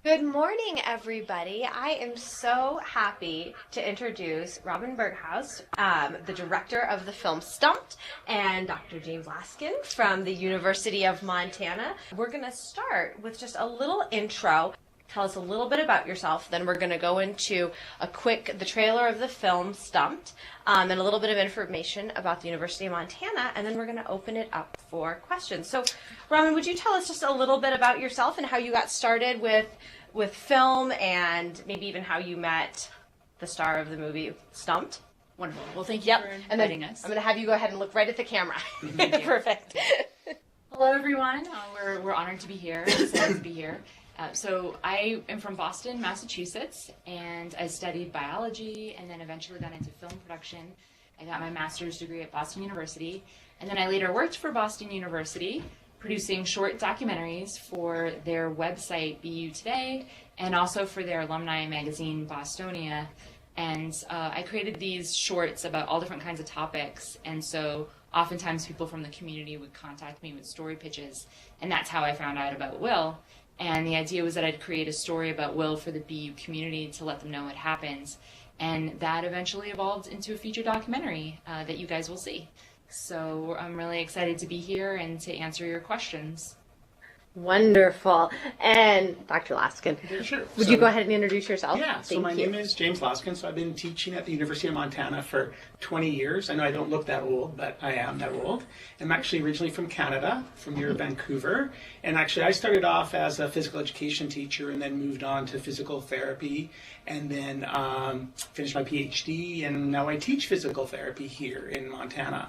Good morning, everybody. I am so happy to introduce Robin Berghaus, the director of the film Stumped, and Dr. James Laskin from the University of Montana. We're going to start with just a little intro. Tell us a little bit about yourself, then we're going to go into the trailer of the film Stumped, and a little bit of information about the University of Montana, and then we're going to open it up for questions. So, Robin, would you tell us just a little bit about yourself and how you got started with film, and maybe even how you met the star of the movie Stumped? Wonderful. Well, thank you for inviting us. I'm going to have you go ahead and look right at the camera. Perfect. Hello, everyone. We're honored to be here. Excited to be here. So I am from Boston, Massachusetts, and I studied biology and then eventually got into film production. I got my master's degree at Boston University, and then I later worked for Boston University producing short documentaries for their website, BU Today, and also for their alumni magazine, Bostonia. And I created these shorts about all different kinds of topics, and so oftentimes people from the community would contact me with story pitches, and that's how I found out about Will. And the idea was that I'd create a story about Will for the BU community to let them know what happens. And that eventually evolved into a feature documentary that you guys will see. So I'm really excited to be here and to answer your questions. Wonderful. And Dr. Laskin, sure. Would you go ahead and introduce yourself? Yeah, so my name is James Laskin. So I've been teaching at the University of Montana for 20 years. I know I don't look that old, but I am that old. I'm actually originally from Canada, from near Vancouver. And actually I started off as a physical education teacher and then moved on to physical therapy and then finished my PhD. And now I teach physical therapy here in Montana.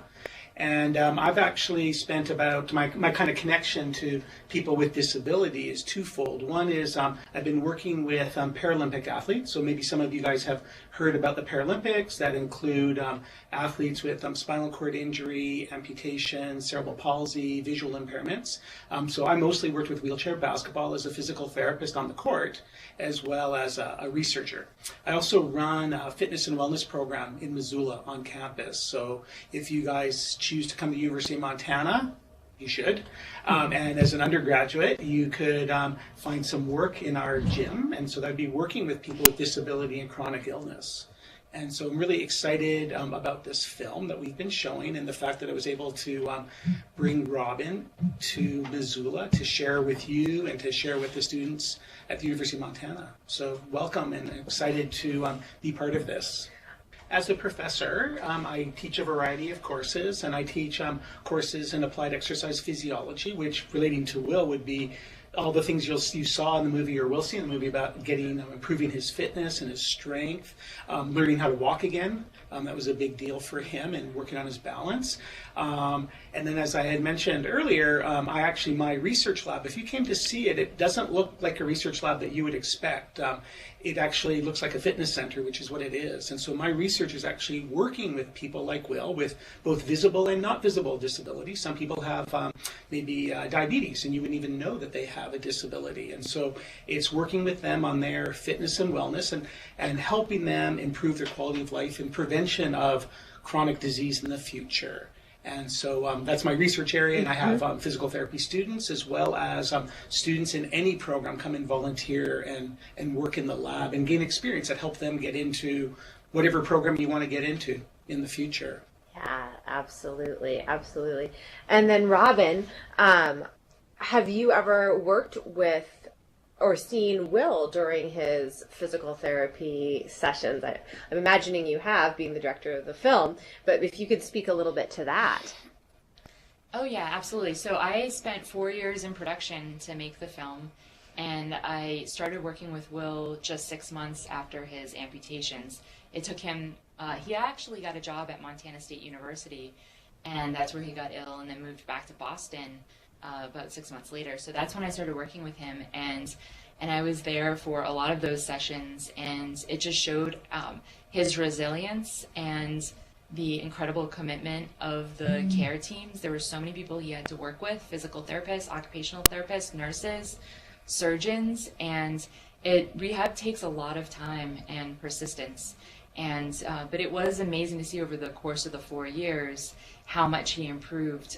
And I've actually spent about, my kind of connection to people with disability is twofold. One is I've been working with Paralympic athletes. So maybe some of you guys have heard about the Paralympics. That include athletes with spinal cord injury, amputation, cerebral palsy, visual impairments. So I mostly worked with wheelchair basketball as a physical therapist on the court, as well as a researcher. I also run a fitness and wellness program in Missoula on campus. So if you guys choose to come to the University of Montana, you should. And as an undergraduate, you could find some work in our gym. And so that'd be working with people with disability and chronic illness. And so I'm really excited about this film that we've been showing and the fact that I was able to bring Robin to Missoula to share with you and to share with the students at the University of Montana. So welcome, and excited to be part of this. As a professor, I teach a variety of courses, and I teach courses in applied exercise physiology, which relating to Will would be all the things you saw in the movie or will see in the movie about improving his fitness and his strength, learning how to walk again. That was a big deal for him, and working on his balance. And then, as I had mentioned earlier, my research lab, if you came to see it, it doesn't look like a research lab that you would expect. It actually looks like a fitness center, which is what it is. And so my research is actually working with people like Will with both visible and not visible disabilities. Some people have maybe diabetes, and you wouldn't even know that they have a disability. And so it's working with them on their fitness and wellness and helping them improve their quality of life and prevention of chronic disease in the future. And so that's my research area, and I have physical therapy students as well as students in any program come and volunteer and work in the lab and gain experience that help them get into whatever program you want to get into in the future. Yeah, absolutely, absolutely. And then Robin, have you ever worked with or seen Will during his physical therapy sessions? I'm imagining you have, being the director of the film, but if you could speak a little bit to that. Oh yeah, absolutely. So I spent 4 years in production to make the film, and I started working with Will just 6 months after his amputations. It took him, he actually got a job at Montana State University, and that's where he got ill and then moved back to Boston about 6 months later. So that's when I started working with him, and I was there for a lot of those sessions, and it just showed his resilience and the incredible commitment of the care teams. There were so many people he had to work with: physical therapists, occupational therapists, nurses, surgeons, and rehab takes a lot of time and persistence. And but it was amazing to see over the course of the 4 years how much he improved,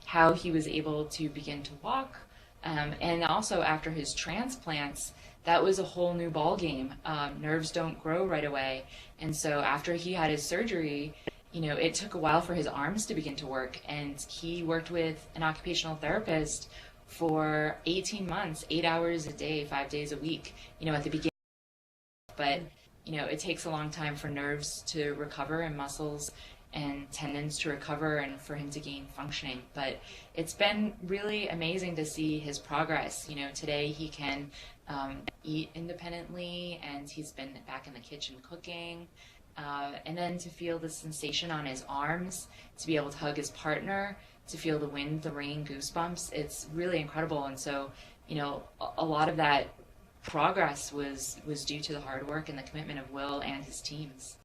how he was able to begin to walk, and also after his transplants, that was a whole new ball game. Nerves don't grow right away. And so after he had his surgery, it took a while for his arms to begin to work. And he worked with an occupational therapist for 18 months, 8 hours a day, 5 days a week, at the beginning. But, it takes a long time for nerves to recover and muscles and tendons to recover and for him to gain functioning. But it's been really amazing to see his progress. Today he can eat independently, and he's been back in the kitchen cooking. And then to feel the sensation on his arms, to be able to hug his partner, to feel the wind, the rain, goosebumps, it's really incredible. And so, a lot of that progress was due to the hard work and the commitment of Will and his teams.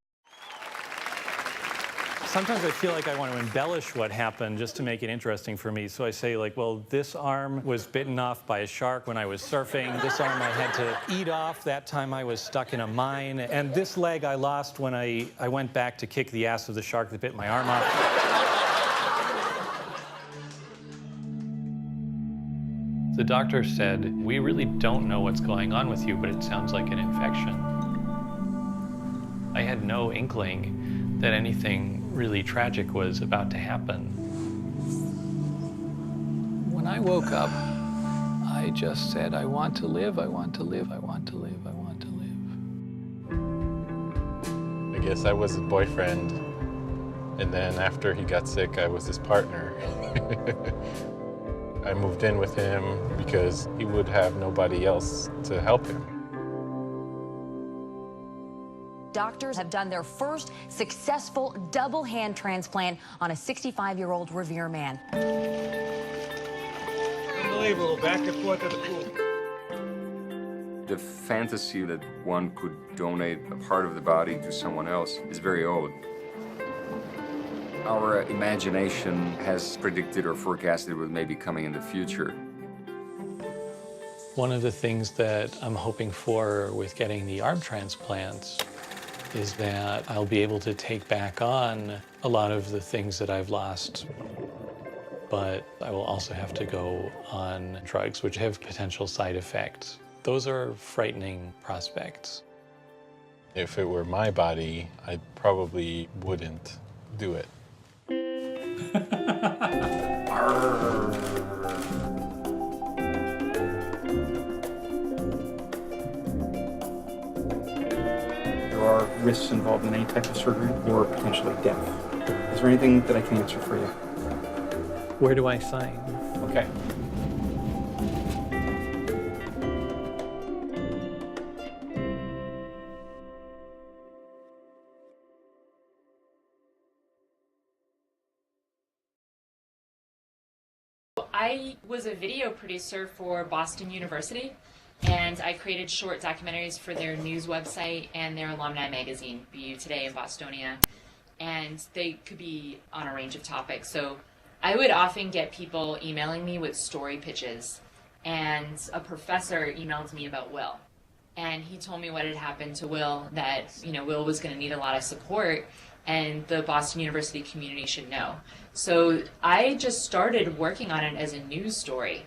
Sometimes I feel like I want to embellish what happened just to make it interesting for me. So I say, well, this arm was bitten off by a shark when I was surfing. This arm I had to eat off that time I was stuck in a mine. And this leg I lost when I went back to kick the ass of the shark that bit my arm off. The doctor said, we really don't know what's going on with you, but it sounds like an infection. I had no inkling that anything really tragic was about to happen. When I woke up, I just said, I want to live, I want to live, I want to live, I want to live. I guess I was his boyfriend, and then after he got sick, I was his partner. I moved in with him because he would have nobody else to help him. Doctors have done their first successful double hand transplant on a 65-year-old Revere man. Unbelievable, back and forth to the pool. The fantasy that one could donate a part of the body to someone else is very old. Our imagination has predicted or forecasted what may be coming in the future. One of the things that I'm hoping for with getting the arm transplants is that I'll be able to take back on a lot of the things that I've lost, but I will also have to go on drugs which have potential side effects. Those are frightening prospects. If it were my body, I probably wouldn't do it. There are risks involved in any type of surgery or potentially death. Is there anything that I can answer for you? Where do I sign? Okay. I was a video producer for Boston University, and I created short documentaries for their news website and their alumni magazine, BU Today in Bostonia, and they could be on a range of topics. So I would often get people emailing me with story pitches, and a professor emailed me about Will, and he told me what had happened to Will, that Will was going to need a lot of support, and the Boston University community should know. So I just started working on it as a news story,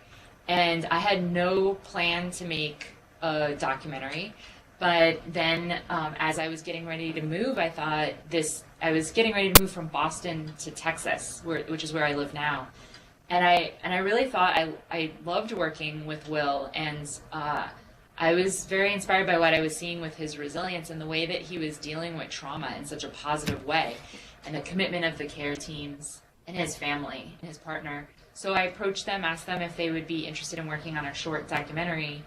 and I had no plan to make a documentary. But then as I was getting ready to move, I was getting ready to move from Boston to Texas, which is where I live now. And I really thought I loved working with Will, and I was very inspired by what I was seeing with his resilience and the way that he was dealing with trauma in such a positive way, and the commitment of the care teams and his family and his partner. So I approached them, asked them if they would be interested in working on a short documentary,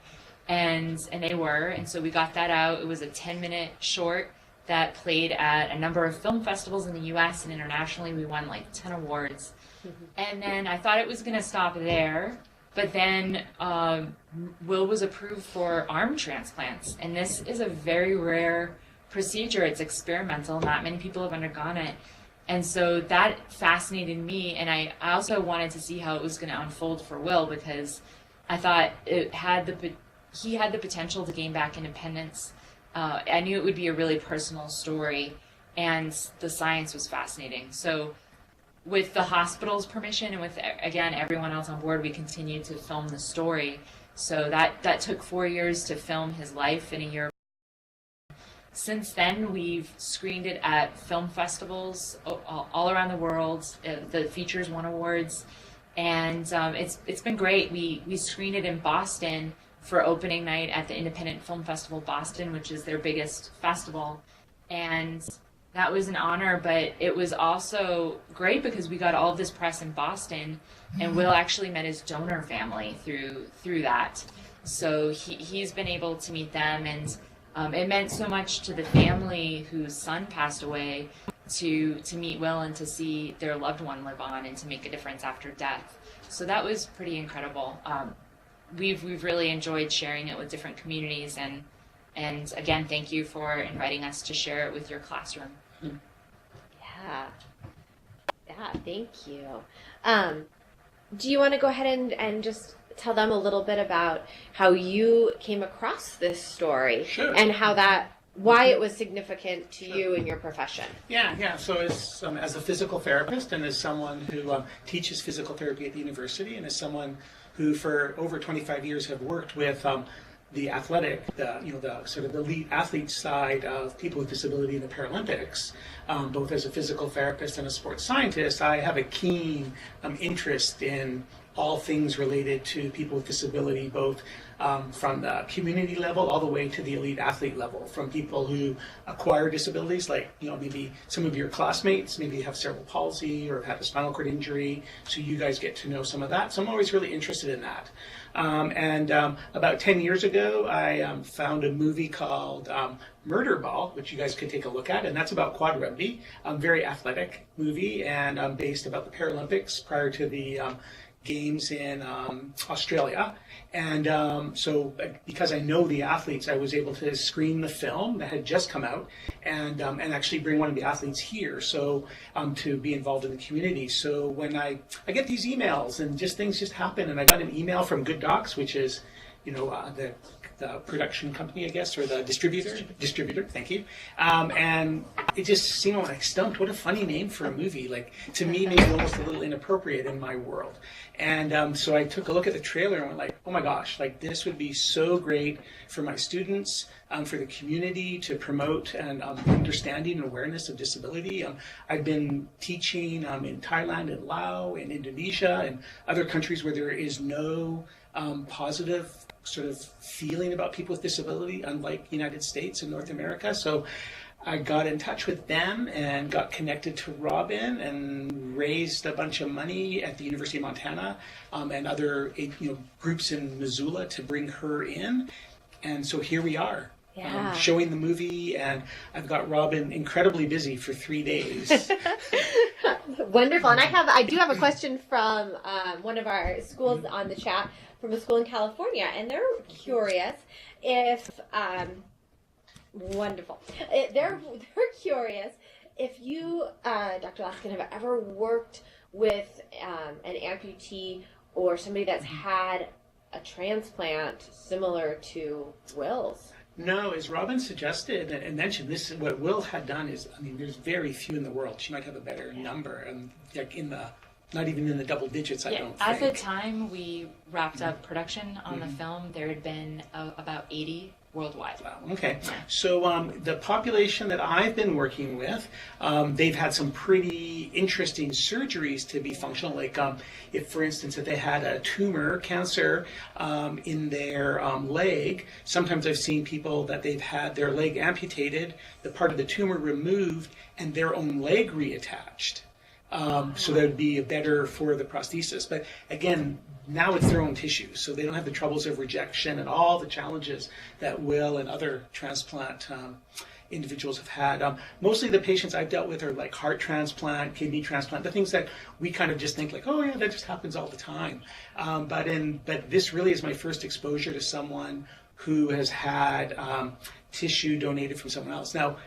and they were. And so we got that out. It was a 10-minute short that played at a number of film festivals in the US and internationally. We won like 10 awards. And then I thought it was going to stop there. But then Will was approved for arm transplants. And this is a very rare procedure. It's experimental. Not many people have undergone it. And so that fascinated me. And I also wanted to see how it was going to unfold for Will, because I thought he had the potential to gain back independence. I knew it would be a really personal story, and the science was fascinating. So with the hospital's permission and with, again, everyone else on board, we continued to film the story. So that took 4 years to film his life in a year. Since then, we've screened it at film festivals all around the world. The features won awards, and it's been great. We screened it in Boston for opening night at the Independent Film Festival Boston, which is their biggest festival, and that was an honor. But it was also great because we got all of this press in Boston, and Will actually met his donor family through that. So he's been able to meet them, and it meant so much to the family whose son passed away to meet Will and to see their loved one live on and to make a difference after death. So that was pretty incredible. We've really enjoyed sharing it with different communities, and again, thank you for inviting us to share it with your classroom. Yeah, thank you. Do you want to go ahead and just tell them a little bit about how you came across this story? Sure. And why it was significant to you in your profession? Yeah. So as a physical therapist and as someone who teaches physical therapy at the university, and as someone who for over 25 years have worked with the athletic, the sort of elite athlete side of people with disability in the Paralympics, both as a physical therapist and a sports scientist, I have a keen interest in all things related to people with disability, both from the community level all the way to the elite athlete level, from people who acquire disabilities, like maybe some of your classmates maybe have cerebral palsy or have had a spinal cord injury, so you guys get to know some of that. So I'm always really interested in that. And about 10 years ago, I found a movie called Murder Ball, which you guys could take a look at, and that's about quad rugby, very athletic movie, and based about the Paralympics prior to the games in Australia. And so because I know the athletes, I was able to screen the film that had just come out and actually bring one of the athletes here, so to be involved in the community. So when I get these emails and things just happen, and I got an email from Good Docs, which is the production company, I guess, or the distributor, thank you. And it just seemed like Stumped, what a funny name for a movie. Like, to me, maybe almost a little inappropriate in my world. And so I took a look at the trailer and went like, oh my gosh, like this would be so great for my students, for the community to promote and understanding and awareness of disability. I've been teaching in Thailand and Laos and Indonesia and other countries where there is no positive sort of feeling about people with disability, unlike the United States and North America. So I got in touch with them and got connected to Robin and raised a bunch of money at the University of Montana and other groups in Missoula to bring her in. And so here we are. Yeah. Showing the movie, and I've got Robin incredibly busy for 3 days. Wonderful. And I do have a question from one of our schools on the chat, from a school in California, and they're curious if wonderful. They're curious if you, Dr. Laskin, have ever worked with an amputee or somebody that's had a transplant similar to Will's. No, as Robin suggested and mentioned, this is what Will had done is, there's very few in the world. She might have a better number, like not even in the double digits, I don't think. At the time we wrapped up production on the film, there had been about 80 worldwide. Wow, okay. So the population that I've been working with, they've had some pretty interesting surgeries to be functional. Like if, for instance, if they had a tumor, cancer in their leg, sometimes I've seen people that they've had their leg amputated, the part of the tumor removed, and their own leg reattached. So that would be better for the prosthesis. But again, now it's their own tissue, so they don't have the troubles of rejection and all the challenges that Will and other transplant individuals have had. Mostly the patients I've dealt with are like heart transplant, kidney transplant, the things that we kind of just think like, oh yeah, that just happens all the time. But this really is my first exposure to someone who has had tissue donated from someone else. Now,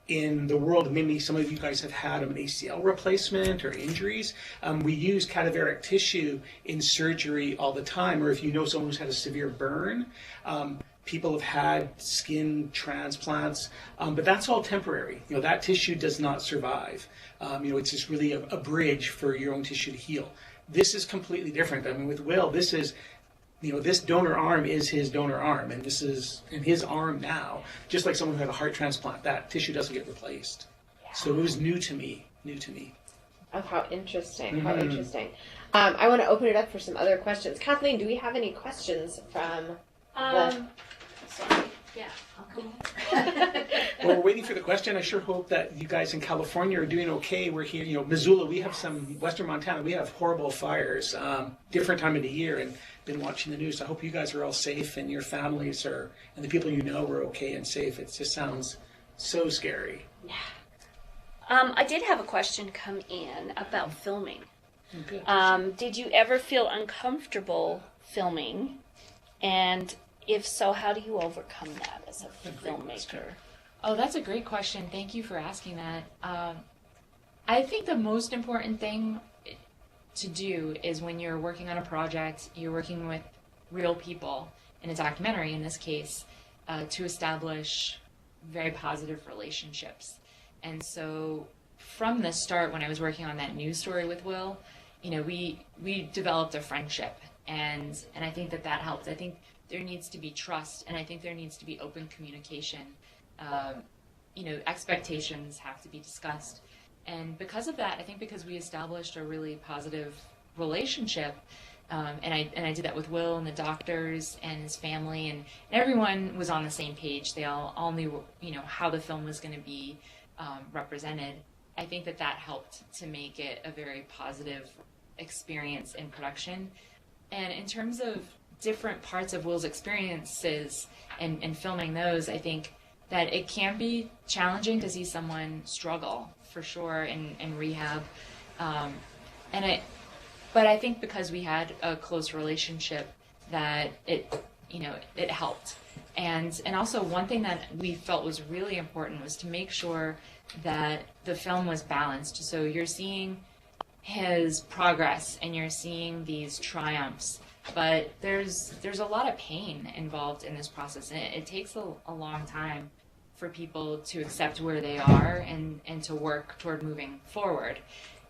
in the world, maybe some of you guys have had an ACL replacement or injuries. We use cadaveric tissue in surgery all the time, or if you know someone who's had a severe burn, people have had skin transplants, but that's all temporary. That tissue does not survive. It's just really a bridge for your own tissue to heal. This is completely different. With Will, this is this donor arm is his donor arm, and this is in his arm now. Just like someone who had a heart transplant, that tissue doesn't get replaced. So it was new to me. Oh, how interesting! How interesting. I want to open it up for some other questions. Kathleen, do we have any questions from? Sorry. Yeah. Well, we're waiting for the question. I sure hope that you guys in California are doing okay. We're here, Missoula. We have some Western Montana. We have horrible fires, different time of the year, and been watching the news. I hope you guys are all safe and your families and the people you know are okay and safe. It just sounds so scary. Yeah. I did have a question come in about filming. Good. Did you ever feel uncomfortable filming? And if so, how do you overcome that as a filmmaker? Oh, that's a great question. Thank you for asking that. I think the most important thing to do is when you're working on a project, you're working with real people in a documentary, in this case, to establish very positive relationships. And so from the start, when I was working on that news story with Will, we developed a friendship, and I think that helped. I think there needs to be trust, and I think there needs to be open communication. Expectations have to be discussed. And because of that, I think because we established a really positive relationship, and I did that with Will and the doctors and his family, and everyone was on the same page. They all knew, how the film was going to be represented. I think that helped to make it a very positive experience in production. And in terms of different parts of Will's experiences and filming those, I think that it can be challenging to see someone struggle, for sure, in rehab. But I think because we had a close relationship, that it helped. And also one thing that we felt was really important was to make sure that the film was balanced. So you're seeing his progress and you're seeing these triumphs, but there's a lot of pain involved in this process, and it takes a long time for people to accept where they are and to work toward moving forward.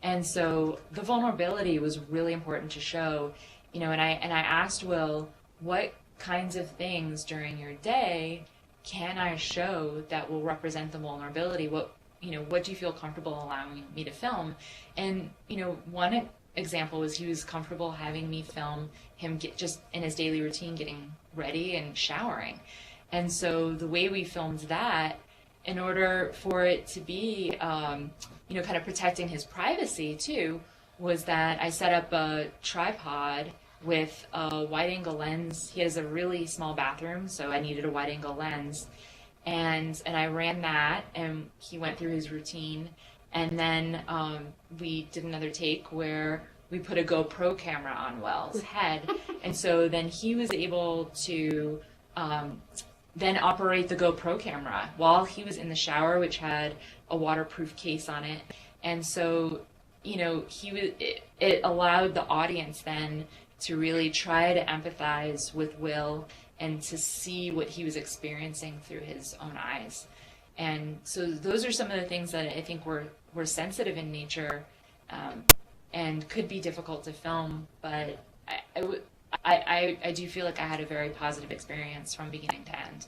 And so the vulnerability was really important to show, and I asked Will, what kinds of things during your day can I show that will represent the vulnerability? What do you feel comfortable allowing me to film? And, one example was he was comfortable having me film him get just in his daily routine, getting ready and showering. And so the way we filmed that, in order for it to be, kind of protecting his privacy too, was that I set up a tripod with a wide-angle lens. He has a really small bathroom, so I needed a wide-angle lens. And I ran that, and he went through his routine. And then we did another take where we put a GoPro camera on Will's head. And so then he was able to then operate the GoPro camera while he was in the shower, which had a waterproof case on it. And so, it allowed the audience then to really try to empathize with Will and to see what he was experiencing through his own eyes. And so those are some of the things that I think were sensitive in nature, and could be difficult to film, but I do feel like I had a very positive experience from beginning to end.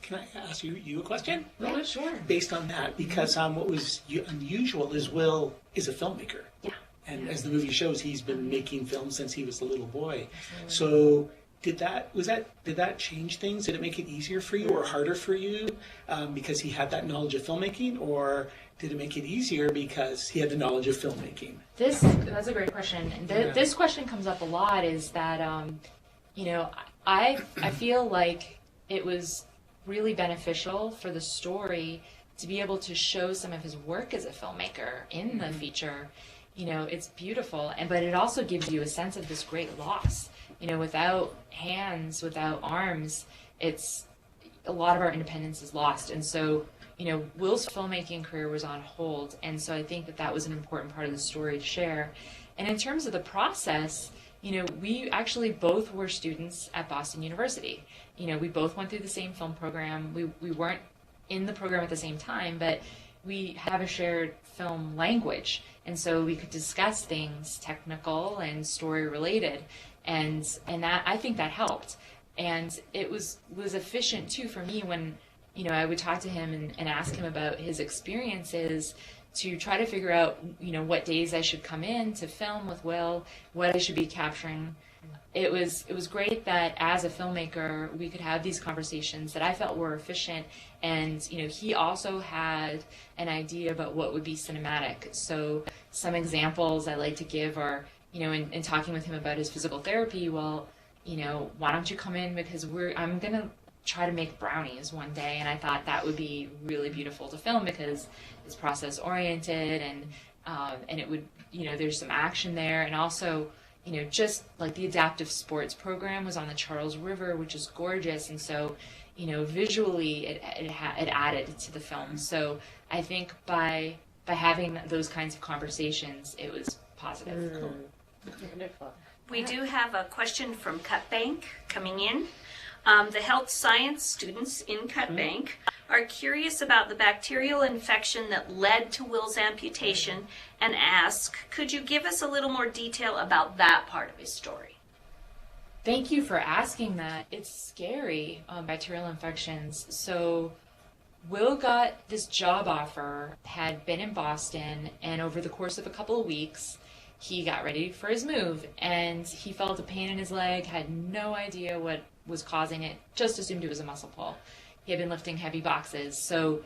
Can I ask you a question? Yeah, sure. Based on that, because what was unusual is Will is a filmmaker. Yeah. And as the movie shows, he's been making films since he was a little boy. So did that change things? Did it make it easier for you or harder for you because he had that knowledge of filmmaking, or did it make it easier because he had the knowledge of filmmaking? That's a great question. This question comes up a lot. Is that I feel like it was really beneficial for the story to be able to show some of his work as a filmmaker in the feature. It's beautiful, but it also gives you a sense of this great loss. Without hands, without arms, it's a lot of our independence is lost. And so, Will's filmmaking career was on hold, and so I think that was an important part of the story to share. And in terms of the process, we actually both were students at Boston University. We both went through the same film program. We weren't in the program at the same time, but we have a shared film language, and so we could discuss things technical and story related. and that, I think that helped. And it was efficient too for me when, you know, I would talk to him and ask him about his experiences to try to figure out, you know, what days I should come in to film with Will, what I should be capturing. It was great that as a filmmaker we could have these conversations that I felt were efficient, and you know, he also had an idea about what would be cinematic. So some examples I like to give are, you know, in talking with him about his physical therapy, well, you know, why don't you come in because I'm gonna try to make brownies one day, and I thought that would be really beautiful to film because it's process oriented, and it would, you know, there's some action there, and also, you know, just like the adaptive sports program was on the Charles River, which is gorgeous, and so, you know, visually it added to the film. So I think by having those kinds of conversations, it was positive. Cool. Wonderful. We do have a question from Cut Bank coming in. The health science students in Cut Bank are curious about the bacterial infection that led to Will's amputation and ask, could you give us a little more detail about that part of his story? Thank you for asking that. It's scary, bacterial infections. So Will got this job offer, had been in Boston, and over the course of a couple of weeks, he got ready for his move, and he felt a pain in his leg, had no idea what was causing it, just assumed it was a muscle pull. He had been lifting heavy boxes, so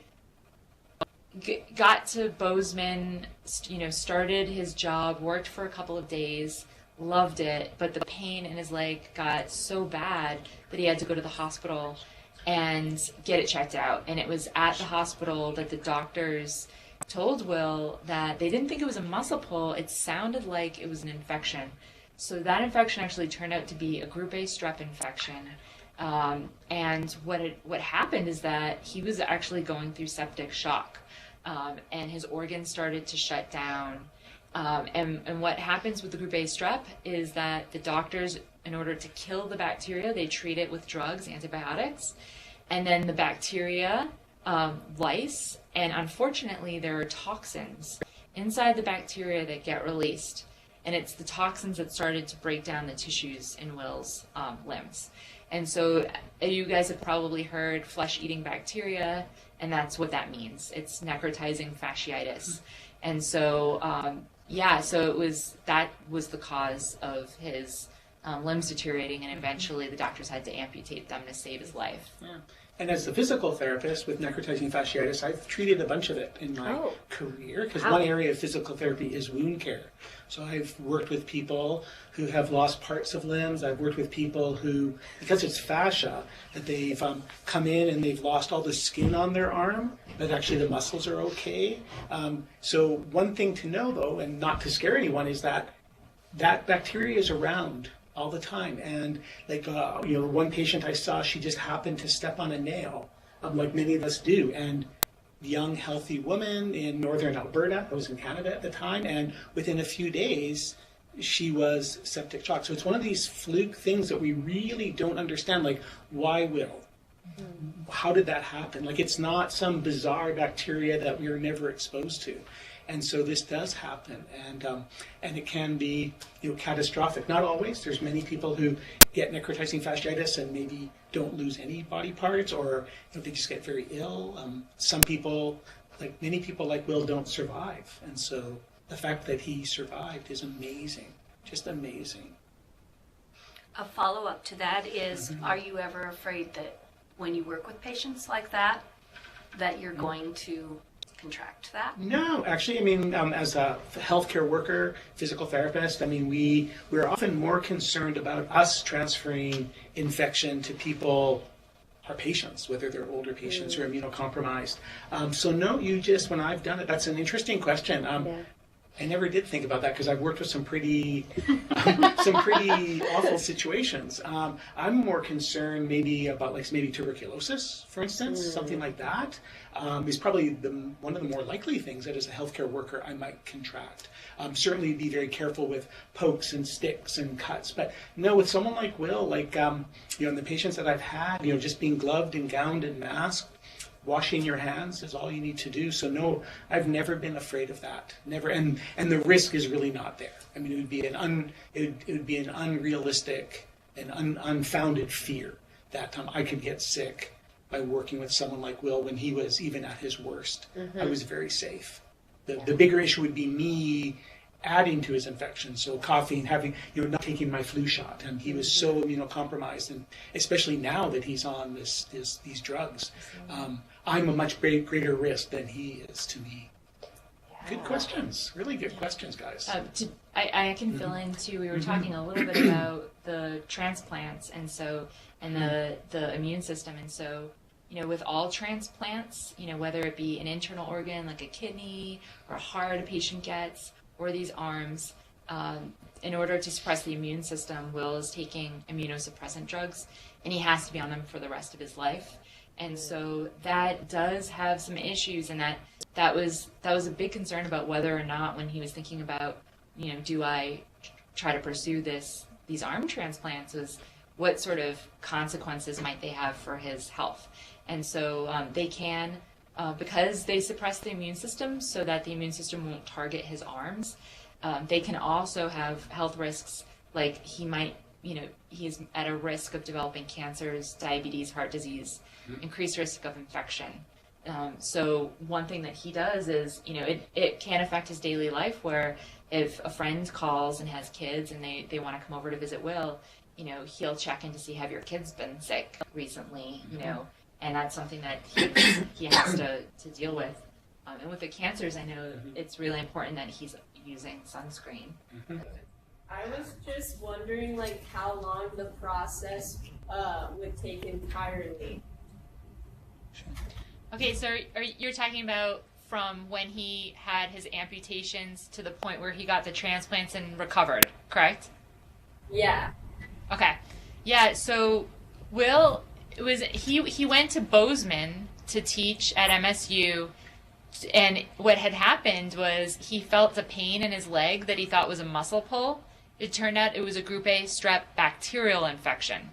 got to Bozeman, you know, started his job, worked for a couple of days, loved it, but the pain in his leg got so bad that he had to go to the hospital and get it checked out. And it was at the hospital that the doctors told Will that they didn't think it was a muscle pull. It sounded like it was an infection. So that infection actually turned out to be a group A strep infection. And what happened is that he was actually going through septic shock, and his organs started to shut down. And what happens with the group A strep is that the doctors, in order to kill the bacteria, they treat it with drugs, antibiotics, and then the bacteria lyse, and unfortunately there are toxins inside the bacteria that get released, and it's the toxins that started to break down the tissues in Will's limbs. And so you guys have probably heard flesh-eating bacteria, and that's what that means. It's necrotizing fasciitis. And so, so that was the cause of his limbs deteriorating, and eventually the doctors had to amputate them to save his life. Yeah. And as a physical therapist with necrotizing fasciitis, I've treated a bunch of it in my career, because one area of physical therapy is wound care. So I've worked with people who have lost parts of limbs. I've worked with people who, because it's fascia, that they've come in and they've lost all the skin on their arm, but actually the muscles are okay. So one thing to know, though, and not to scare anyone, is that bacteria is around all the time. And like, one patient I saw, she just happened to step on a nail, like many of us do. And young, healthy woman in northern Alberta, I was in Canada at the time, and within a few days, she was septic shock. So it's one of these fluke things that we really don't understand, like, why Will? How did that happen? Like, it's not some bizarre bacteria that we were never exposed to. And so this does happen, and it can be, catastrophic. Not always. There's many people who get necrotizing fasciitis and maybe don't lose any body parts, or they just get very ill. Some people, like many people like Will, don't survive, and so the fact that he survived is amazing, just amazing. A follow-up to that is, are you ever afraid that when you work with patients like that you're going to contract that? No, actually, as a healthcare worker, physical therapist, we're often more concerned about us transferring infection to people, our patients, whether they're older patients or immunocompromised. So no, when I've done it, that's an interesting question. I never did think about that because I've worked with some pretty awful situations. I'm more concerned maybe about maybe tuberculosis, for instance, something like that. Is probably one of the more likely things that as a healthcare worker I might contract. Certainly be very careful with pokes and sticks and cuts. But no, with someone like Will, the patients that I've had, just being gloved and gowned and masked, washing your hands is all you need to do. So no, I've never been afraid of that. Never, and the risk is really not there. I mean, it would be an unrealistic and unfounded fear that I could get sick by working with someone like Will when he was even at his worst. I was very safe. The bigger issue would be me adding to his infection, so coughing, having, not taking my flu shot, and he was so immunocompromised, and especially now that he's on these drugs, I'm a much greater risk than he is to me. Good questions, really good questions, guys. I can fill in too. We were talking a little bit about the transplants, and the immune system, and so. With all transplants, whether it be an internal organ like a kidney or a heart a patient gets, or these arms, in order to suppress the immune system, Will is taking immunosuppressant drugs, and he has to be on them for the rest of his life. And so that does have some issues, and that was a big concern about whether or not, when he was thinking about, do I try to pursue these arm transplants, was what sort of consequences might they have for his health. And so they can, because they suppress the immune system so that the immune system won't target his arms, they can also have health risks, like he might, he's at a risk of developing cancers, diabetes, heart disease, increased risk of infection. So one thing that he does is, it can affect his daily life, where if a friend calls and has kids and they want to come over to visit Will, he'll check in to see, have your kids been sick recently, and that's something that he has to deal with. And with the cancers, I know it's really important that he's using sunscreen. I was just wondering, how long the process would take entirely. Okay, so you're talking about from when he had his amputations to the point where he got the transplants and recovered, correct? Yeah. Okay. Yeah, so Will, he went to Bozeman to teach at MSU, and what had happened was he felt a pain in his leg that he thought was a muscle pull. It turned out it was a group A strep bacterial infection.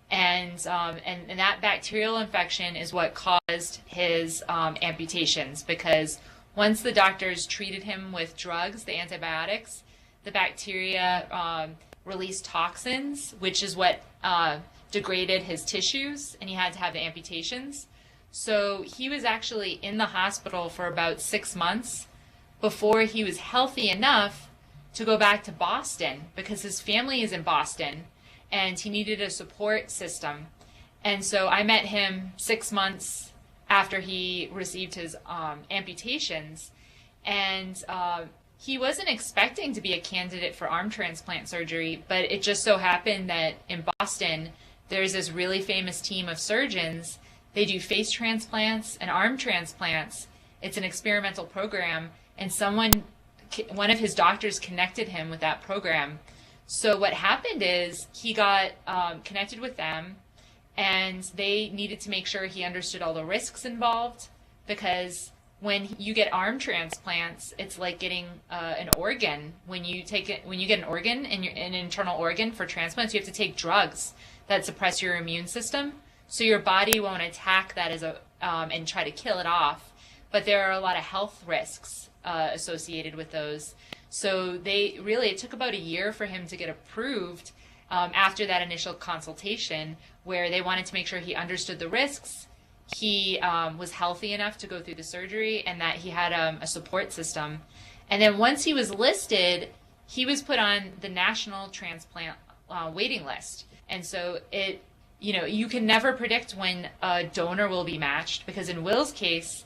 And that bacterial infection is what caused his amputations, because once the doctors treated him with drugs, the antibiotics, the bacteria released toxins, which is what degraded his tissues, and he had to have the amputations. So he was actually in the hospital for about 6 months before he was healthy enough to go back to Boston, because his family is in Boston and he needed a support system. And so I met him 6 months after he received his amputations, and he wasn't expecting to be a candidate for arm transplant surgery, but it just so happened that in Boston, there's this really famous team of surgeons. They do face transplants and arm transplants. It's an experimental program, and one of his doctors connected him with that program. So what happened is he got connected with them, and they needed to make sure he understood all the risks involved, because when you get arm transplants, it's like getting an organ. When you get an organ, an internal organ for transplants, you have to take drugs that suppress your immune system, so your body won't attack that and try to kill it off. But there are a lot of health risks associated with those. So it took about a year for him to get approved after that initial consultation, where they wanted to make sure he understood the risks, he was healthy enough to go through the surgery, and that he had a support system. And then once he was listed, he was put on the national transplant waiting list. And so you can never predict when a donor will be matched, because in Will's case,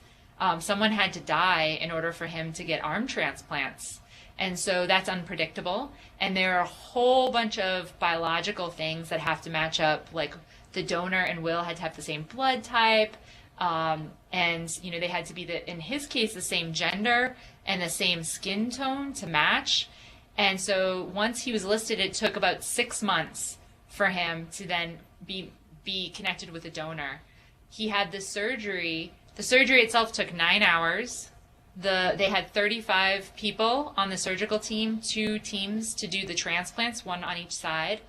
someone had to die in order for him to get arm transplants. And so that's unpredictable. And there are a whole bunch of biological things that have to match up, like the donor and Will had to have the same blood type, and they had to be, in his case, the same gender and the same skin tone to match. And so once he was listed, it took about 6 months for him to then be connected with a donor. He had the surgery. The surgery itself took 9 hours. They had 35 people on the surgical team, 2 teams to do the transplants, 1 on each side.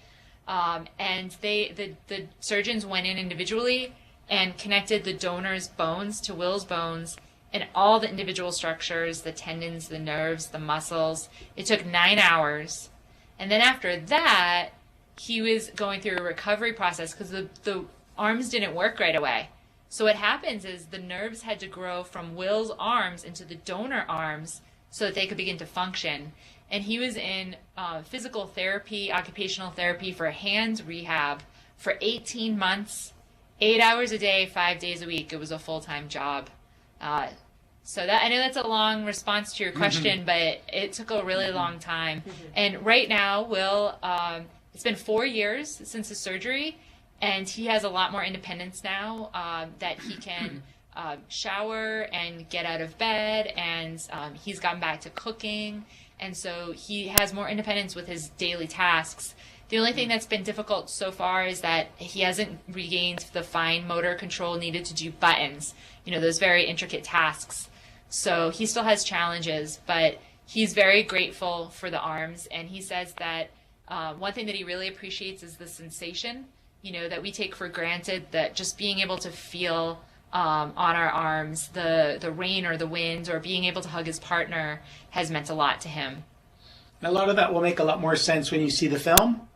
And the surgeons went in individually and connected the donor's bones to Will's bones and all the individual structures, the tendons, the nerves, the muscles. It took 9 hours. And then after that, he was going through a recovery process because the arms didn't work right away. So what happens is the nerves had to grow from Will's arms into the donor arms so that they could begin to function. And he was in physical therapy, occupational therapy for hand rehab for 18 months, 8 hours a day, 5 days a week. It was a full-time job. So that, I know that's a long response to your question, but it took a really long time. And right now, Will, it's been 4 years since his surgery, and he has a lot more independence now, that he can shower and get out of bed, and he's gotten back to cooking, and so he has more independence with his daily tasks. The only thing that's been difficult so far is that he hasn't regained the fine motor control needed to do buttons, those very intricate tasks. So he still has challenges, but he's very grateful for the arms, and he says that one thing that he really appreciates is the sensation, that we take for granted, that just being able to feel on our arms the rain or the wind, or being able to hug his partner has meant a lot to him. A lot of that will make a lot more sense when you see the film.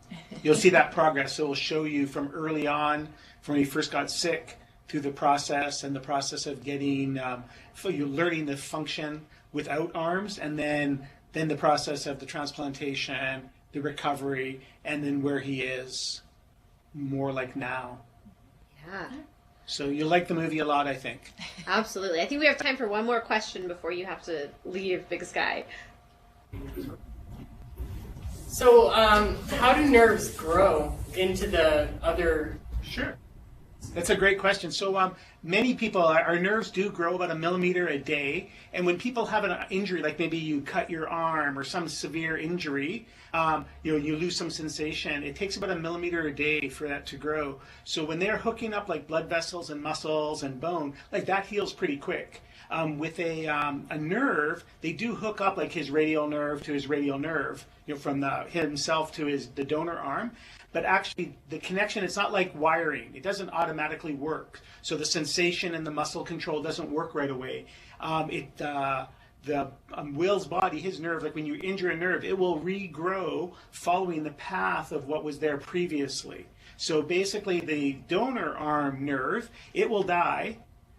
You'll see that progress. So it will show you from early on, from when he first got sick, through the process and the process of getting, you're learning the function without arms, and then the process of the transplantation, the recovery, and then where he is more like now. Yeah. So you'll like the movie a lot, I think. Absolutely. I think we have time for one more question before you have to leave Big Sky. So, how do nerves grow into the other? Sure. That's a great question. So many people, our nerves do grow about 1 millimeter a day. And when people have an injury, like maybe you cut your arm or some severe injury, you lose some sensation. It takes about 1 millimeter a day for that to grow. So when they're hooking up like blood vessels and muscles and bone, like that heals pretty quick. With a nerve, they do hook up like his radial nerve to his radial nerve, from himself to the donor arm. But actually, the connection, it's not like wiring. It doesn't automatically work. So the sensation and the muscle control doesn't work right away. Will's body, his nerve, like when you injure a nerve, it will regrow following the path of what was there previously. So basically, the donor arm nerve, it will die.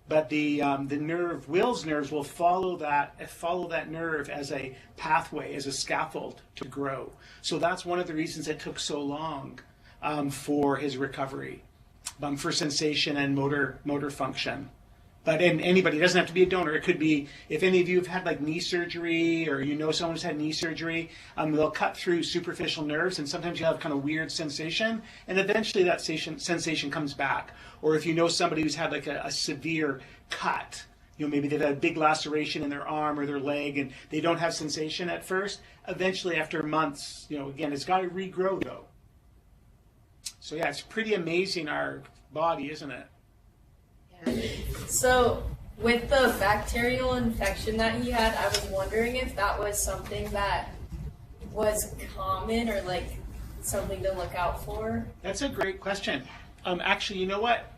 But the nerve, Will's nerves, will follow that nerve as a pathway, as a scaffold to grow. So that's one of the reasons it took so long for his recovery, for sensation and motor function. But anybody, it doesn't have to be a donor. It could be, if any of you have had like knee surgery, or someone who's had knee surgery, they'll cut through superficial nerves, and sometimes you'll have kind of weird sensation, and eventually that sensation comes back. Or if you know somebody who's had like a severe cut, maybe they've had a big laceration in their arm or their leg, and they don't have sensation at first, eventually after months, again, it's got to regrow though. So yeah, it's pretty amazing, our body, isn't it? So, with the bacterial infection that he had, I was wondering if that was something that was common or like something to look out for. That's a great question. Actually, you know what?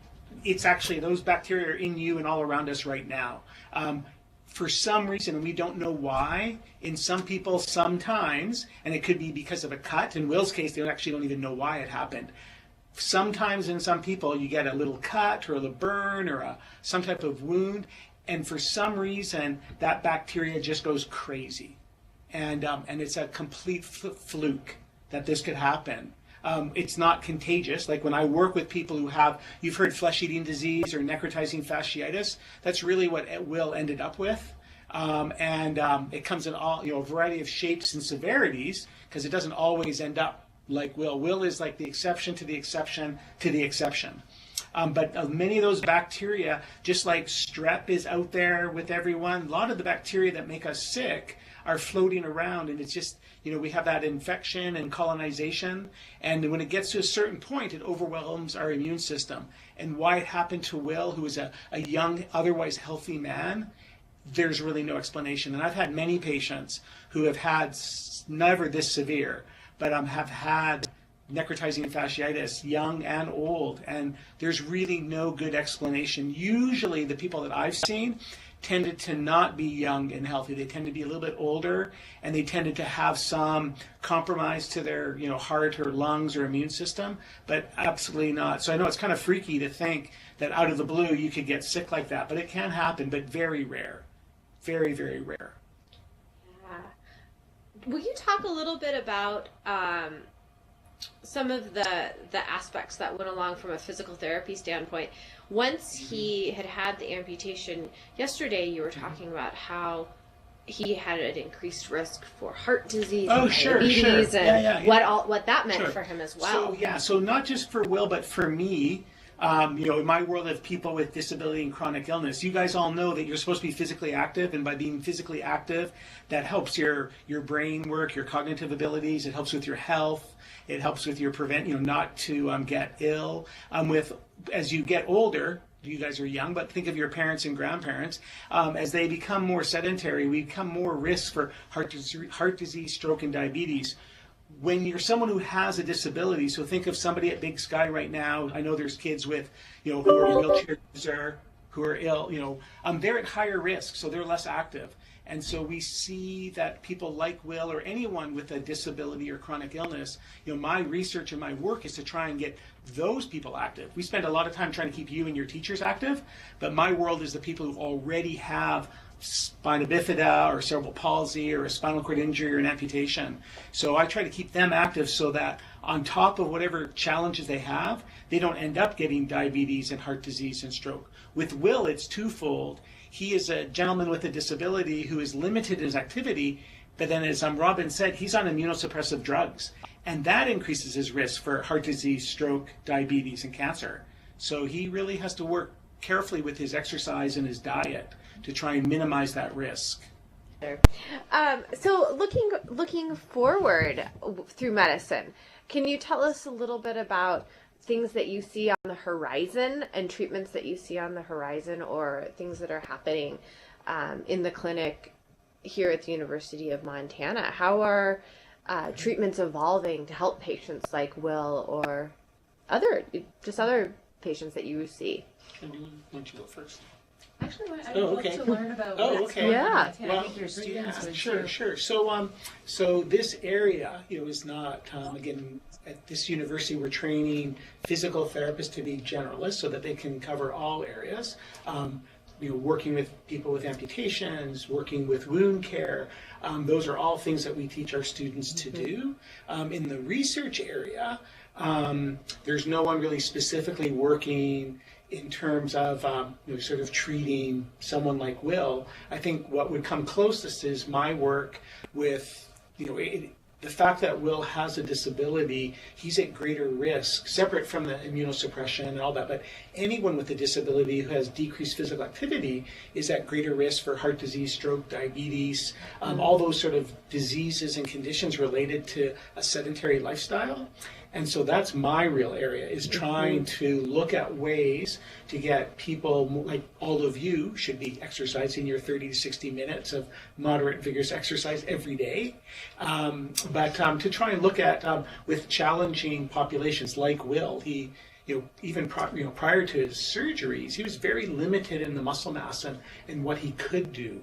It's actually, those bacteria are in you and all around us right now. For some reason, and we don't know why, in some people sometimes, and it could be because of a cut. In Will's case, they actually don't even know why it happened. Sometimes in some people you get a little cut or a little burn or some type of wound, and for some reason that bacteria just goes crazy, and it's a complete fluke that this could happen. It's not contagious. Like when I work with people who you've heard flesh-eating disease or necrotizing fasciitis, that's really what Will ended up with. It comes in all, a variety of shapes and severities, because it doesn't always end up like Will. Will is like the exception to the exception to the exception. But many of those bacteria, just like strep is out there with everyone, a lot of the bacteria that make us sick are floating around, and it's just, we have that infection and colonization, and when it gets to a certain point, it overwhelms our immune system. And why it happened to Will, who was a young, otherwise healthy man, there's really no explanation. And I've had many patients who have had never this severe, but have had necrotizing fasciitis, young and old, and there's really no good explanation. Usually the people that I've seen tended to not be young and healthy. They tend to be a little bit older, and they tended to have some compromise to their, heart or lungs or immune system, but absolutely not. So I know it's kind of freaky to think that out of the blue you could get sick like that, but it can happen, but very rare. Very, very rare. Will you talk a little bit about some of the aspects that went along from a physical therapy standpoint? Once he had the amputation yesterday, you were talking about how he had an increased risk for heart disease, and diabetes, and what that meant for him as well. So not just for Will, but for me. In my world of people with disability and chronic illness, you guys all know that you're supposed to be physically active, and by being physically active, that helps your brain work, your cognitive abilities. It helps with your health. It helps with your not to get ill. As you get older, you guys are young, but think of your parents and grandparents. As they become more sedentary, we become more risk for heart disease, stroke, and diabetes. When you're someone who has a disability, so think of somebody at Big Sky right now. I know there's kids with, who are wheelchair user, who are ill, they're at higher risk, so they're less active. And so we see that people like Will or anyone with a disability or chronic illness, my research and my work is to try and get those people active. We spend a lot of time trying to keep you and your teachers active, but my world is the people who already have spina bifida or cerebral palsy or a spinal cord injury or an amputation. So I try to keep them active so that on top of whatever challenges they have, they don't end up getting diabetes and heart disease and stroke. With Will, it's twofold. He is a gentleman with a disability who is limited in his activity, but then as Robin said, he's on immunosuppressive drugs, and that increases his risk for heart disease, stroke, diabetes, and cancer. So he really has to work carefully with his exercise and his diet to try and minimize that risk. So looking forward through medicine, can you tell us a little bit about things that you see on the horizon and treatments that you see on the horizon, or things that are happening in the clinic here at the University of Montana? How are treatments evolving to help patients like Will or other patients that you see? Why don't you go first? Actually, I'd love to learn about Yeah. I think your students would Sure. So this area, is not, again, at this university we're training physical therapists to be generalists so that they can cover all areas. Working with people with amputations, working with wound care, those are all things that we teach our students to do. In the research area, there's no one really specifically working in terms of sort of treating someone like Will. I think what would come closest is my work with the fact that Will has a disability. He's at greater risk, separate from the immunosuppression and all that, but anyone with a disability who has decreased physical activity is at greater risk for heart disease, stroke, diabetes, all those sort of diseases and conditions related to a sedentary lifestyle. And so that's my real area, is trying to look at ways to get people, like all of you should be exercising your 30 to 60 minutes of moderate, vigorous exercise every day. But to try and look at, with challenging populations like Will, he, even prior to his surgeries, he was very limited in the muscle mass and what he could do.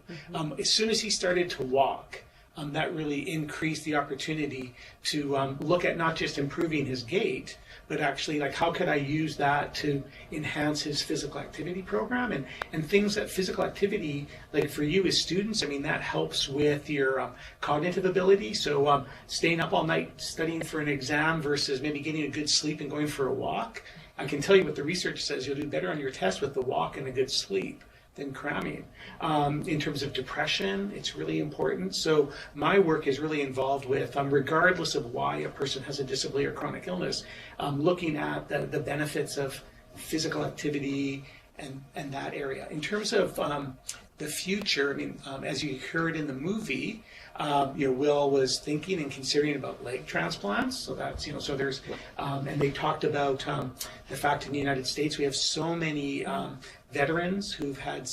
As soon as he started to walk, that really increased the opportunity to look at not just improving his gait, but actually how could I use that to enhance his physical activity program and things that physical activity, like for you as students, that helps with your cognitive ability. So staying up all night studying for an exam versus maybe getting a good sleep and going for a walk. I can tell you what the research says, you'll do better on your test with the walk and a good sleep than cramming. In terms of depression, it's really important. So my work is really involved with, regardless of why a person has a disability or chronic illness, looking at the benefits of physical activity and that area. In terms of the future, as you heard in the movie, Will was thinking and considering about leg transplants. So that's, so there's, and they talked about the fact in the United States we have so many veterans who've had,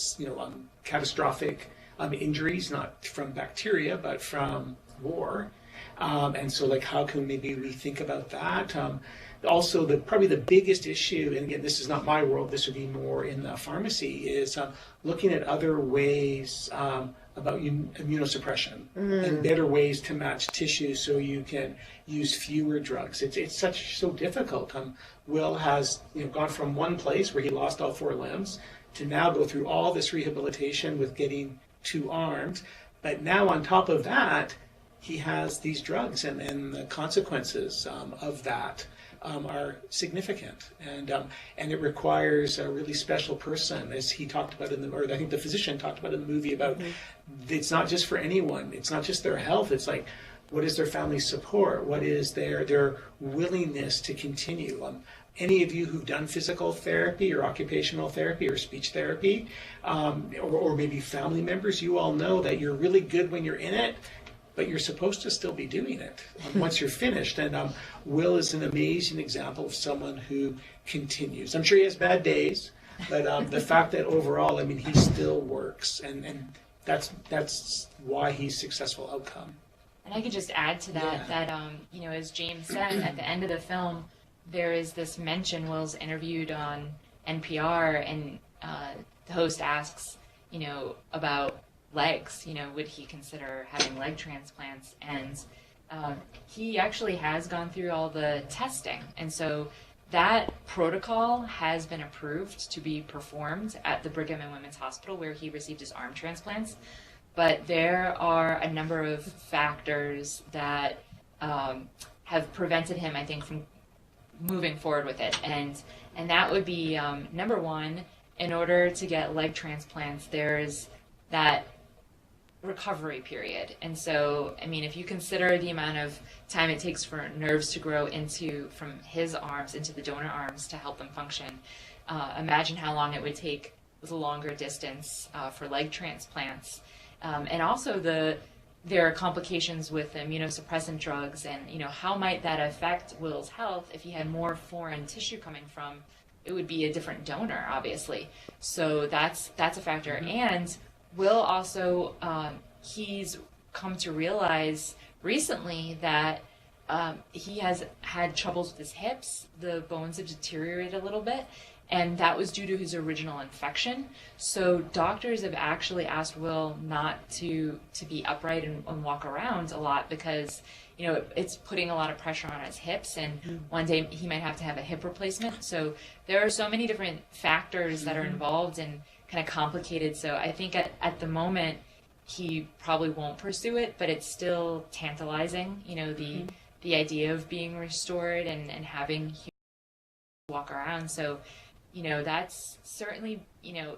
catastrophic injuries, not from bacteria, but from war. And so, like, how can maybe we think about that? Also, probably the biggest issue, and again, this is not my world, this would be more in the pharmacy, is looking at other ways about immunosuppression and better ways to match tissue so you can use fewer drugs. It's so difficult. Will has gone from one place where he lost all 4 limbs to now go through all this rehabilitation with getting 2 arms. But now on top of that, he has these drugs, and the consequences of that are significant, and it requires a really special person, as he talked about or I think the physician talked about in the movie, about it's not just for anyone, it's not just their health, it's like, what is their family support, what is their willingness to continue. Any of you who've done physical therapy or occupational therapy or speech therapy, or maybe family members, you all know that you're really good when you're in it, but you're supposed to still be doing it once you're finished. And Will is an amazing example of someone who continues. I'm sure he has bad days, but the fact that overall, I mean, he still works, and that's why he's successful outcome. And I could just add to that, that as James said, at the end of the film, there is this mention. Will's interviewed on NPR, and the host asks, about legs, would he consider having leg transplants? And he actually has gone through all the testing. And so that protocol has been approved to be performed at the Brigham and Women's Hospital, where he received his arm transplants. But there are a number of factors that have prevented him, I think, from moving forward with it. And that would be, number one, in order to get leg transplants, there's that recovery period. And so, I mean, if you consider the amount of time it takes for nerves to grow from his arms into the donor arms to help them function, imagine how long it would take with a longer distance for leg transplants. And also there are complications with immunosuppressant drugs, and how might that affect Will's health if he had more foreign tissue coming from? It would be a different donor, obviously. So that's a factor. And Will also, he's come to realize recently that he has had troubles with his hips. The bones have deteriorated a little bit, and that was due to his original infection. So doctors have actually asked Will not to be upright and walk around a lot, because it's putting a lot of pressure on his hips, and one day he might have to have a hip replacement. So there are so many different factors that are involved and kind of complicated. So I think at the moment he probably won't pursue it, but it's still tantalizing, the idea of being restored and having humans walk around. So that's certainly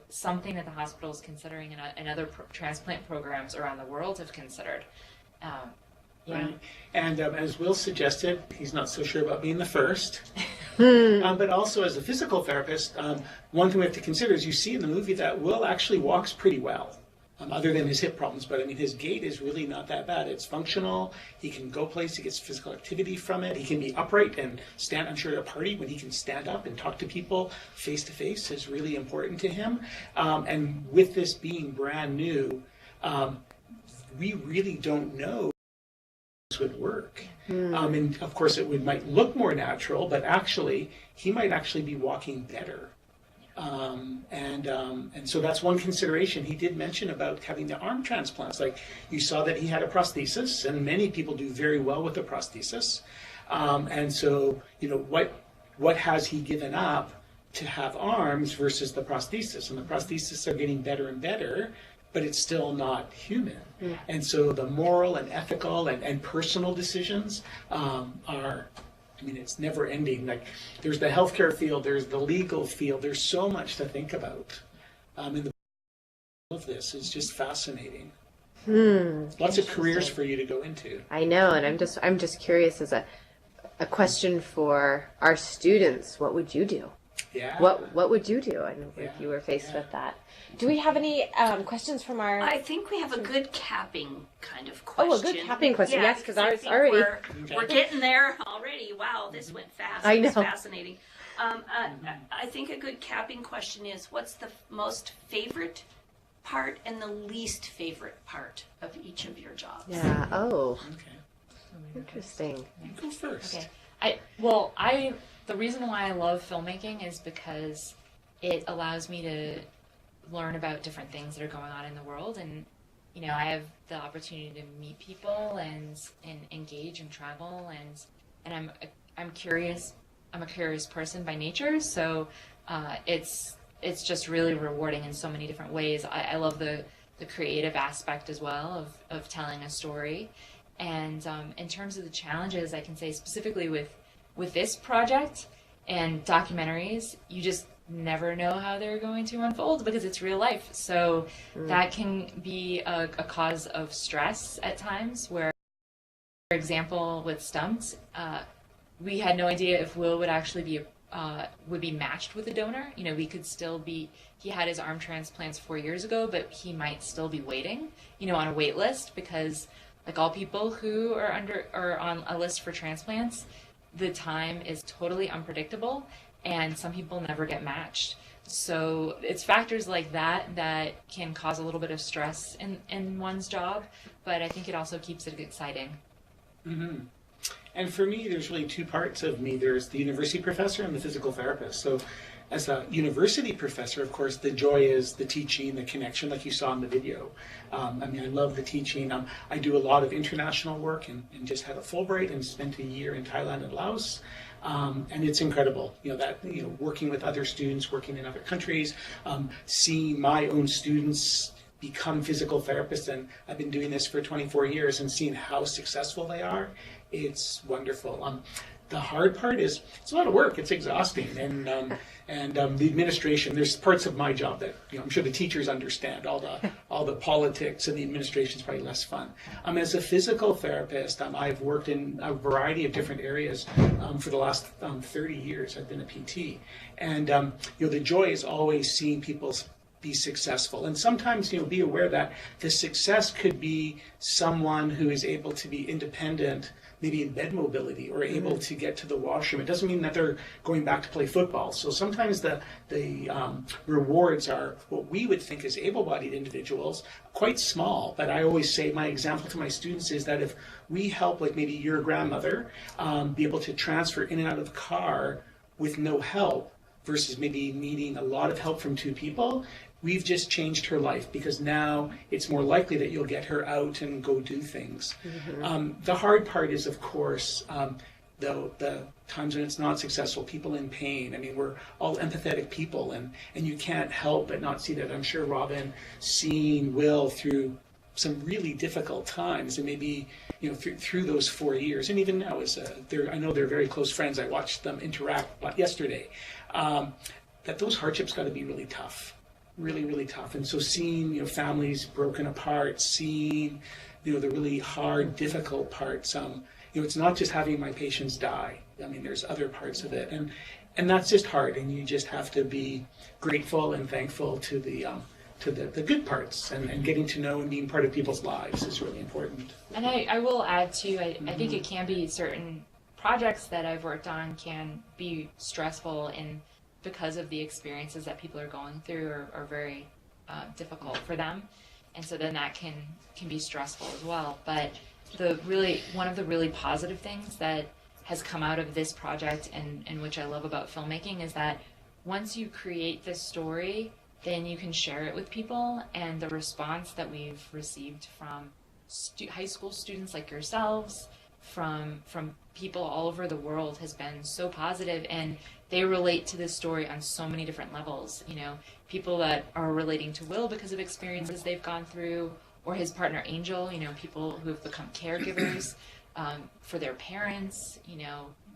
something that the hospital is considering, and other transplant programs around the world have considered. Right. And as Will suggested, he's not so sure about being the first. But also, as a physical therapist, one thing we have to consider is, you see in the movie that Will actually walks pretty well, other than his hip problems. But I mean, his gait is really not that bad. It's functional. He can go places. He gets physical activity from it. He can be upright and stand. I'm sure at a party, when he can stand up and talk to people face to face, is really important to him. And with this being brand new, we really don't know would work. And of course it might look more natural, but actually he might actually be walking better. And so that's one consideration. He did mention about having the arm transplants. Like, you saw that he had a prosthesis, and many people do very well with a prosthesis. And so, what has he given up to have arms versus the prosthesis? And the prosthesis are getting better and better, but it's still not human. And so the moral and ethical and personal decisions are, it's never ending. Like, there's the healthcare field, there's the legal field, there's so much to think about. And the of this is just fascinating. Lots of careers for you to go into. I know, and I'm just curious, as a question for our students, what would you do? Yeah. What would you do if you were faced with that? Do we have any questions from our... I think we have a good capping kind of question. Oh, a good capping question, yes, because I was already... We're getting there already. Wow, this went fast. I know. It's fascinating. I think a good capping question is, what's the most favorite part and the least favorite part of each of your jobs? Yeah, Okay. Interesting. Go first. Okay. The reason why I love filmmaking is because it allows me to learn about different things that are going on in the world, and I have the opportunity to meet people and engage and travel, and I'm curious. I'm a curious person by nature, so it's just really rewarding in so many different ways. I love the creative aspect as well of telling a story. And in terms of the challenges, I can say specifically with this project and documentaries, you just never know how they're going to unfold because it's real life. So that can be a cause of stress at times where, for example, with STUMPED, we had no idea if Will would actually be matched with a donor. We could still be, he had his arm transplants 4 years ago, but he might still be waiting, on a wait list because like all people who are on a list for transplants, the time is totally unpredictable and some people never get matched. So it's factors like that that can cause a little bit of stress in one's job, but I think it also keeps it exciting. Mm-hmm. And for me, there's really two parts of me. There's the university professor and the physical therapist. So as a university professor, of course, the joy is the teaching, the connection, like you saw in the video. I love the teaching. I do a lot of international work and just had a Fulbright and spent a year in Thailand and Laos. And it's incredible, working with other students, working in other countries, seeing my own students become physical therapists. And I've been doing this for 24 years and seeing how successful they are. It's wonderful. The hard part is it's a lot of work. It's exhausting, and the administration. There's parts of my job that I'm sure the teachers understand. All the politics and the administration is probably less fun. As a physical therapist, I've worked in a variety of different areas for the last 30 years. I've been a PT, and the joy is always seeing people be successful. And sometimes, be aware that the success could be someone who is able to be independent, maybe in bed mobility, or able to get to the washroom. It doesn't mean that they're going back to play football. So sometimes the rewards are what we would think as able-bodied individuals, quite small. But I always say, my example to my students is that if we help, like maybe your grandmother, be able to transfer in and out of the car with no help, versus maybe needing a lot of help from two people, we've just changed her life because now it's more likely that you'll get her out and go do things. Mm-hmm. The hard part is, of course, the times when it's not successful, people in pain. We're all empathetic people, and you can't help but not see that. I'm sure Robin, seeing Will through some really difficult times, and maybe through those 4 years, and even now, I know they're very close friends. I watched them interact yesterday. That those hardships got to be really tough. Really, really tough. And so seeing, families broken apart, seeing, the really hard, difficult parts, it's not just having my patients die. There's other parts of it. And that's just hard. And you just have to be grateful and thankful to the good parts, and getting to know and being part of people's lives is really important. And I will add too, I think it can be certain projects that I've worked on can be stressful because of the experiences that people are going through are very difficult for them, and so then that can be stressful as well. But one of the really positive things that has come out of this project, and which I love about filmmaking, is that once you create this story, then you can share it with people, and the response that we've received from high school students like yourselves, from people all over the world, has been so positive, and they relate to this story on so many different levels. People that are relating to Will because of experiences they've gone through, or his partner Angel, people who have become caregivers for their parents,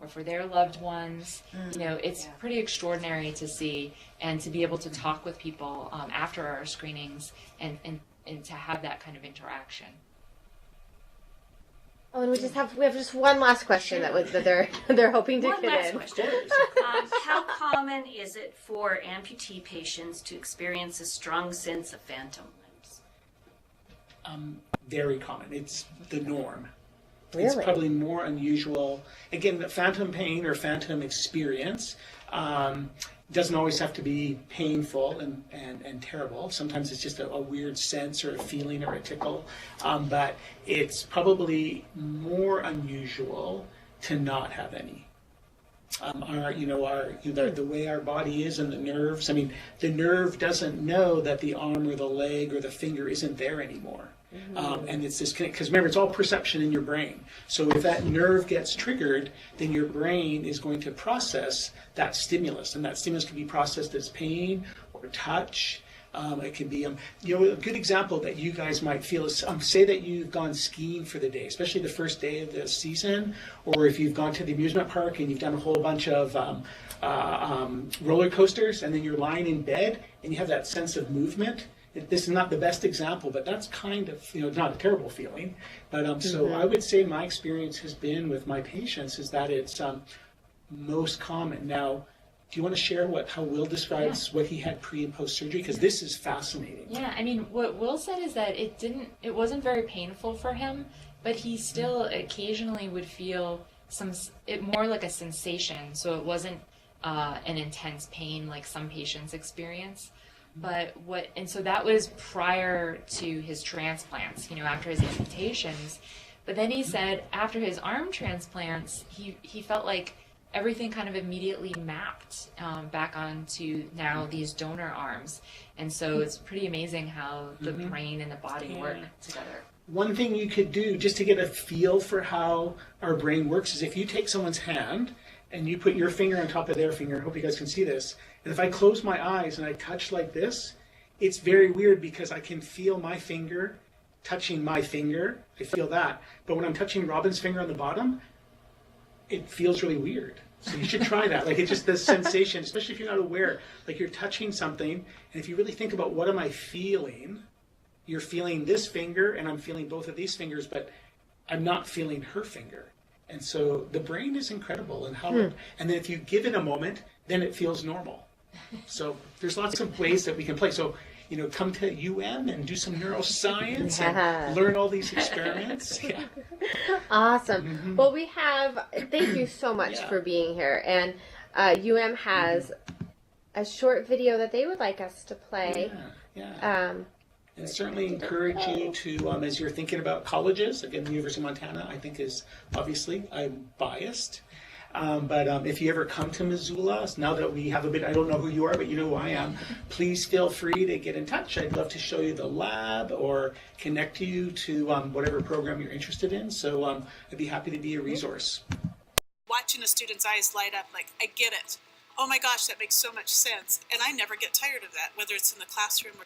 or for their loved ones. It's pretty extraordinary to see, and to be able to talk with people after our screenings and to have that kind of interaction. Oh, and we have just one last question that they're hoping to get in. One last question. How common is it for amputee patients to experience a strong sense of phantom limbs? Very common. It's the norm. It's Really? probably more unusual. Again, the phantom pain or phantom experience doesn't always have to be painful and terrible. Sometimes it's just a weird sense or a feeling or a tickle. But it's probably more unusual to not have any. The way our body is and the nerves. I mean, the nerve doesn't know that the arm or the leg or the finger isn't there anymore. And it's this connect, because remember, it's all perception in your brain. So if that nerve gets triggered, then your brain is going to process that stimulus, and that stimulus can be processed as pain or touch. It can be, a good example that you guys might feel is, say that you've gone skiing for the day, especially the first day of the season, or if you've gone to the amusement park and you've done a whole bunch of roller coasters, and then you're lying in bed and you have that sense of movement. This is not the best example, but that's kind of, not a terrible feeling. But so I would say my experience has been with my patients is that it's most common. Now, do you want to share how Will describes what he had pre and post surgery? Because this is fascinating. Yeah, I mean, what Will said is that it wasn't very painful for him, but he still occasionally would feel more like a sensation. So it wasn't an intense pain like some patients experience. But so that was prior to his transplants, after his amputations. But then he said after his arm transplants, he felt like everything kind of immediately mapped back onto now these donor arms. And so it's pretty amazing how the brain and the body work together. One thing you could do just to get a feel for how our brain works is if you take someone's hand and you put your finger on top of their finger, I hope you guys can see this, and if I close my eyes and I touch like this, it's very weird because I can feel my finger touching my finger. I feel that. But when I'm touching Robin's finger on the bottom, it feels really weird. So you should try that. Like, it's just this sensation, especially if you're not aware. Like, you're touching something, and if you really think about what am I feeling, you're feeling this finger, and I'm feeling both of these fingers, but I'm not feeling her finger. And so the brain is incredible, and and then if you give it a moment, then it feels normal. So there's lots of ways that we can play. So, come to UM and do some neuroscience and learn all these experiments. Yeah. Awesome. Well, thank you so much for being here. And UM has a short video that they would like us to play. And certainly encourage you to, as you're thinking about colleges, again, the University of Montana, I think is, obviously, I'm biased. But if you ever come to Missoula, now that we have I don't know who you are, but you know who I am, please feel free to get in touch. I'd love to show you the lab or connect you to whatever program you're interested in. So I'd be happy to be a resource. Watching a student's eyes light up, like, I get it. Oh my gosh, that makes so much sense. And I never get tired of that, whether it's in the classroom or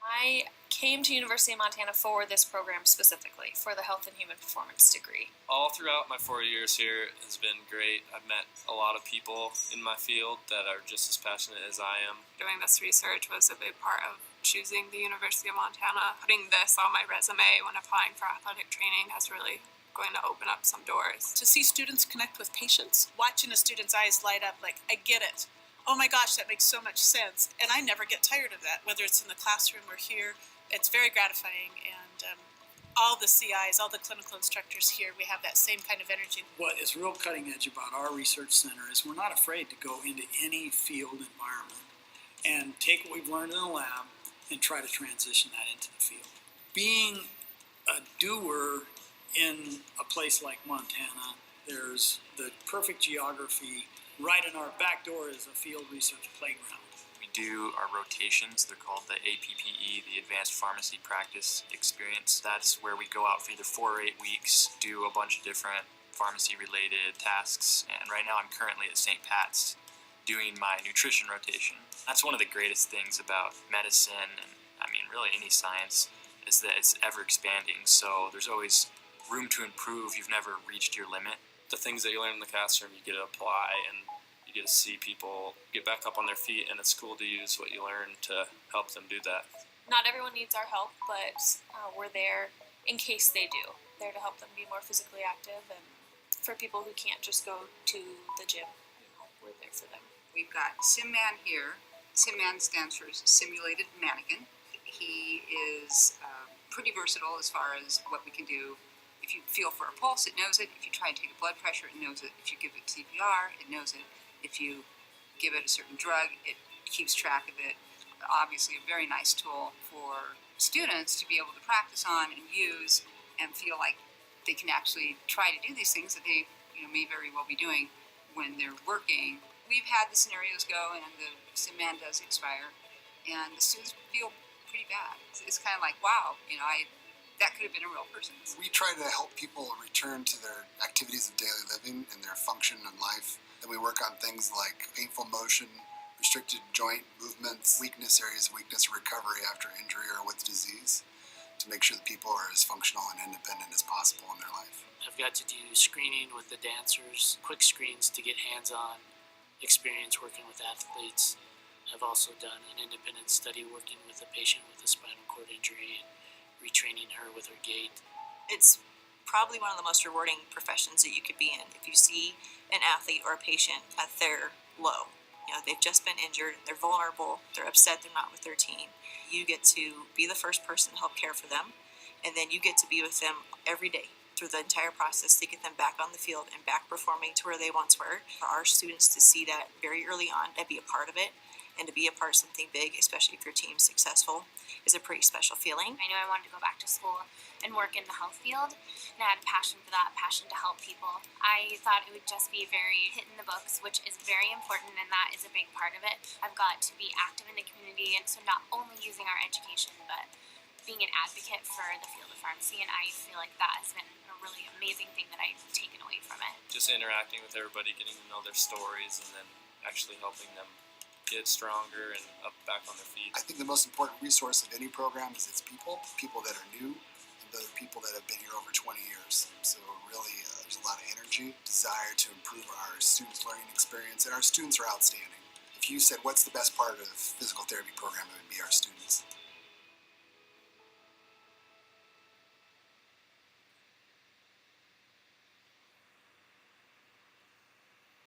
I came to University of Montana for this program specifically, for the Health and Human Performance degree. All throughout my 4 years here has been great. I've met a lot of people in my field that are just as passionate as I am. Doing this research was a big part of choosing the University of Montana. Putting this on my resume when applying for athletic training has really going to open up some doors. to see students connect with patients, watching a student's eyes light up, like, I get it. Oh my gosh, that makes so much sense. And I never get tired of that, whether it's in the classroom or here. It's very gratifying. And all the CIs, all the clinical instructors here, we have that same kind of energy. What is real cutting edge about our research center is we're not afraid to go into any field environment and take what we've learned in the lab and try to transition that into the field. Being a doer in a place like Montana, there's the perfect geography. Right in our back door is a field research playground. We do our rotations. They're called the APPE, the Advanced Pharmacy Practice Experience. That's where we go out for either 4 or 8 weeks, do a bunch of different pharmacy-related tasks. And right now I'm currently at St. Pat's doing my nutrition rotation. That's one of the greatest things about medicine, and I mean really any science, is that it's ever expanding. So there's always room to improve. You've never reached your limit. The things that you learn in the classroom, you get to apply, and you get to see people get back up on their feet, and it's cool to use what you learn to help them do that. Not everyone needs our help, but we're there in case they do. There to help them be more physically active, and for people who can't just go to the gym, we're there for them. We've got SimMan here. SimMan stands for Simulated Mannequin. He is pretty versatile as far as what we can do. If you feel for a pulse, it knows it. If you try and take a blood pressure, it knows it. If you give it CPR, it knows it. If you give it a certain drug, it keeps track of it. Obviously a very nice tool for students to be able to practice on and use and feel like they can actually try to do these things that they may very well be doing when they're working. We've had the scenarios go and the SimMan does expire, and the students feel pretty bad. It's kind of like, wow, that could have been a real person. We try to help people return to their activities of daily living and their function in life. And we work on things like painful motion, restricted joint movements, areas of weakness, recovery after injury or with disease, to make sure that people are as functional and independent as possible in their life. I've got to do screening with the dancers, quick screens to get hands-on experience working with athletes. I've also done an independent study working with a patient with a spinal cord injury and retraining her with her gait. It's probably one of the most rewarding professions that you could be in. If you see an athlete or a patient at their low, they've just been injured, they're vulnerable, they're upset they're not with their team, you get to be the first person to help care for them, and then you get to be with them every day through the entire process to get them back on the field and back performing to where they once were. For our students to see that very early on and be a part of it, and to be a part of something big, especially if your team's successful, is a pretty special feeling. I knew I wanted to go back to school and work in the health field, and I had a passion for that, passion to help people. I thought it would just be very hit in the books, which is very important, and that is a big part of it. I've got to be active in the community, and so not only using our education, but being an advocate for the field of pharmacy, and I feel like that has been a really amazing thing that I've taken away from it. Just interacting with everybody, getting to know their stories, and then actually helping them get stronger and up back on their feet. I think the most important resource of any program is its people that are new, and the people that have been here over 20 years. So really, there's a lot of energy, desire to improve our students' learning experience, and our students are outstanding. If you said, what's the best part of the physical therapy program, it would be our students.